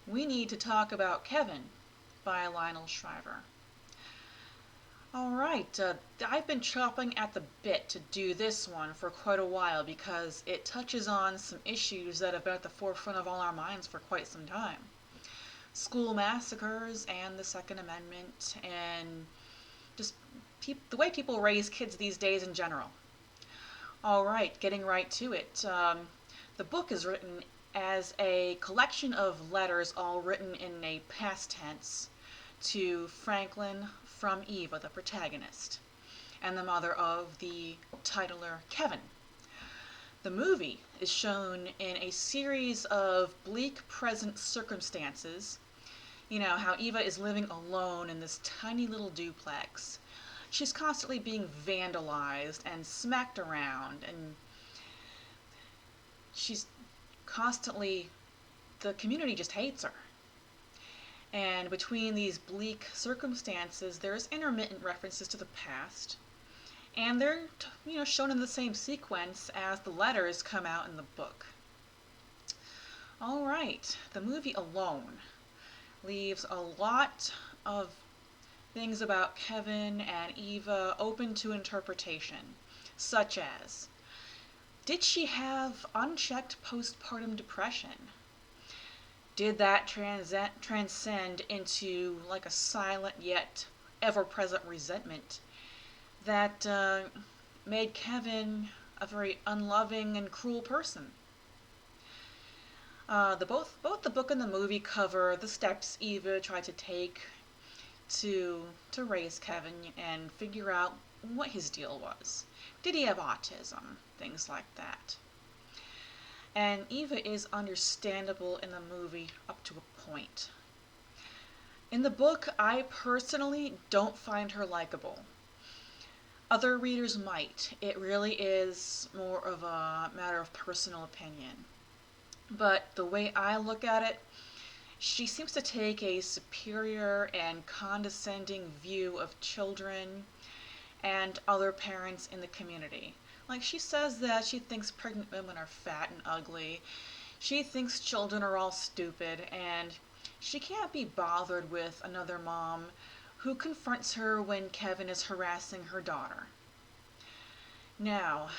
we need to talk about Kevin by Lionel Shriver. Alright, I've been chopping at the bit to do this one for quite a while because it touches on some issues that have been at the forefront of all our minds for quite some time. School massacres and the Second Amendment and just the way people raise kids these days in general. Alright, getting right to it. The book is written as a collection of letters all written in a past tense to Franklin from Eva, the protagonist, and the mother of the titular Kevin. The movie is shown in a series of bleak present circumstances. You know, how Eva is living alone in this tiny little duplex. She's constantly being vandalized and smacked around, and she's constantly, the community just hates her. And between these bleak circumstances, there's intermittent references to the past, and they're shown in the same sequence as the letters come out in the book. All right, the movie alone leaves a lot of things about Kevin and Eva open to interpretation, such as, did she have unchecked postpartum depression? Did that transcend into like a silent yet ever-present resentment that made Kevin a very unloving and cruel person? Both the book and the movie cover the steps Eva tried to take to raise Kevin and figure out what his deal was. Did he have autism? Things like that. And Eva is understandable in the movie up to a point. In the book, I personally don't find her likable. Other readers might. It really is more of a matter of personal opinion. But the way I look at it, she seems to take a superior and condescending view of children and other parents in the community. Like, she says that she thinks pregnant women are fat and ugly. She thinks children are all stupid, and she can't be bothered with another mom who confronts her when Kevin is harassing her daughter. Now,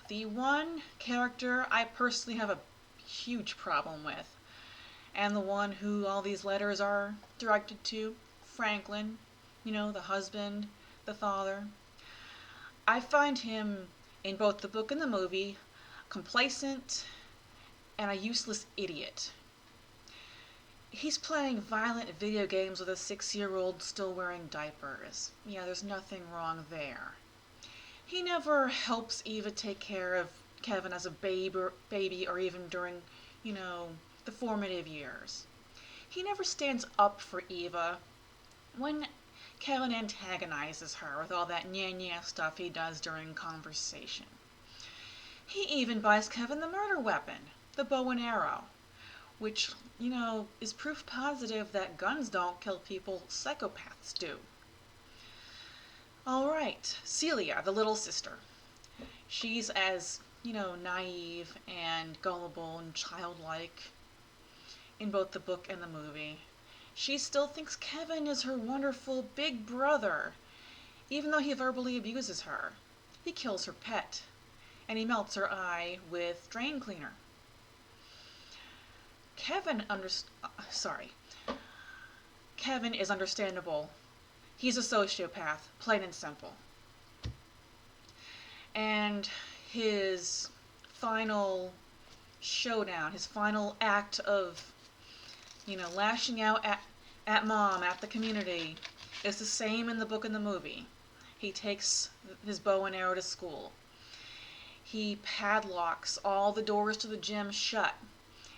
the one character I personally have a huge problem with, and the one who all these letters are directed to, Franklin, the husband, the father. I find him, in both the book and the movie, complacent and a useless idiot. He's playing violent video games with a 6-year-old still wearing diapers. Yeah, there's nothing wrong there. He never helps Eva take care of Kevin as a baby or even during, the formative years. He never stands up for Eva when Kevin antagonizes her with all that nya stuff he does during conversation. He even buys Kevin the murder weapon, the bow and arrow, which, is proof positive that guns don't kill people, psychopaths do. Alright, Celia, the little sister. She's as, naive and gullible and childlike in both the book and the movie. She still thinks Kevin is her wonderful big brother, even though he verbally abuses her. He kills her pet, and he melts her eye with drain cleaner. Kevin is understandable. He's a sociopath, plain and simple. And his final showdown, his final act of, lashing out at mom, at the community, is the same in the book and the movie. He takes his bow and arrow to school. He padlocks all the doors to the gym shut,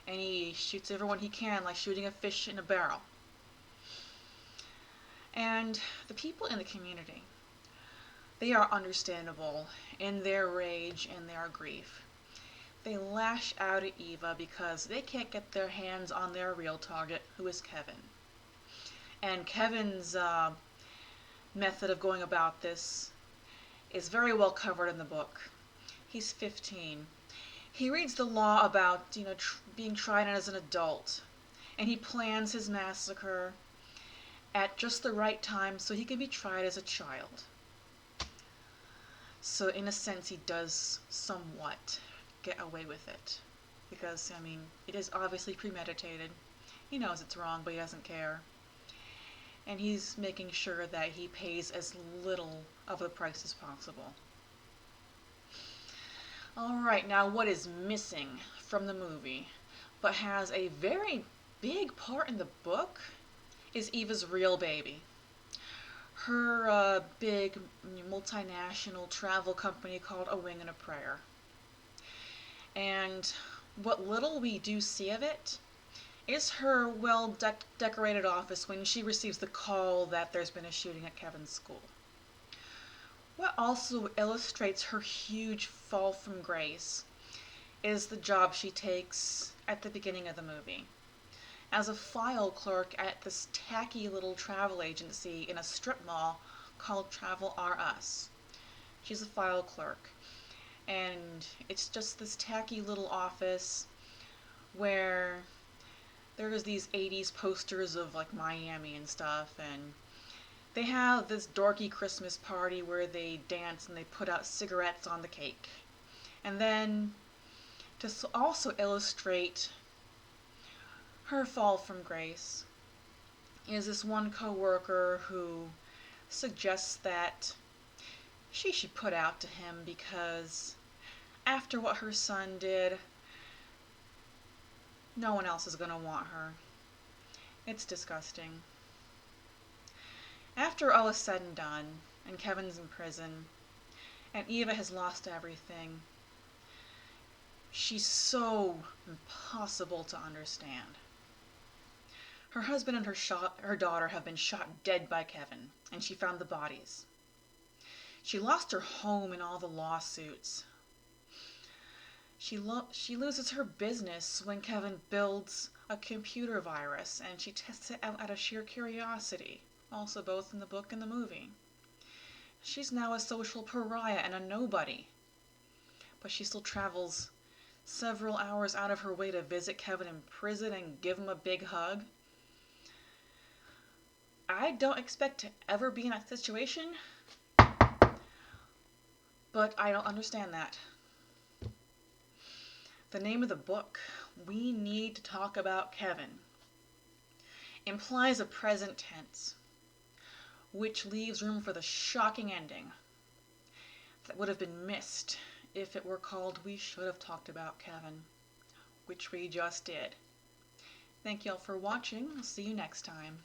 and he shoots everyone he can like shooting a fish in a barrel. And the people in the community, they are understandable in their rage and their grief. They lash out at Eva because they can't get their hands on their real target, who is Kevin. And Kevin's method of going about this is very well covered in the book. He's 15. He reads the law about, being tried as an adult, and he plans his massacre at just the right time so he can be tried as a child. So in a sense, he does somewhat get away with it. Because, I mean, it is obviously premeditated. He knows it's wrong, but he doesn't care. And he's making sure that he pays as little of the price as possible. Alright, now what is missing from the movie, but has a very big part in the book, is Eva's real baby. Her big multinational travel company called A Wing and a Prayer. And what little we do see of it is her well-decorated office when she receives the call that there's been a shooting at Kevin's school. What also illustrates her huge fall from grace is the job she takes at the beginning of the movie as a file clerk at this tacky little travel agency in a strip mall called Travel R Us. She's a file clerk, and it's just this tacky little office where there's these 80s posters of like Miami and stuff, and they have this dorky Christmas party where they dance and they put out cigarettes on the cake. And then, to also illustrate her fall from grace, is this one coworker who suggests that she should put out to him because after what her son did, no one else is going to want her. It's disgusting. After all is said and done, and Kevin's in prison, and Eva has lost everything, she's so impossible to understand. Her husband and her daughter have been shot dead by Kevin, and she found the bodies. She lost her home in all the lawsuits. She loses her business when Kevin builds a computer virus, and she tests it out of sheer curiosity, also both in the book and the movie. She's now a social pariah and a nobody, but she still travels several hours out of her way to visit Kevin in prison and give him a big hug. I don't expect to ever be in that situation, but I don't understand that. The name of the book, We Need to Talk About Kevin, implies a present tense, which leaves room for the shocking ending that would have been missed if it were called We Should Have Talked About Kevin, which we just did. Thank y'all for watching. I'll see you next time.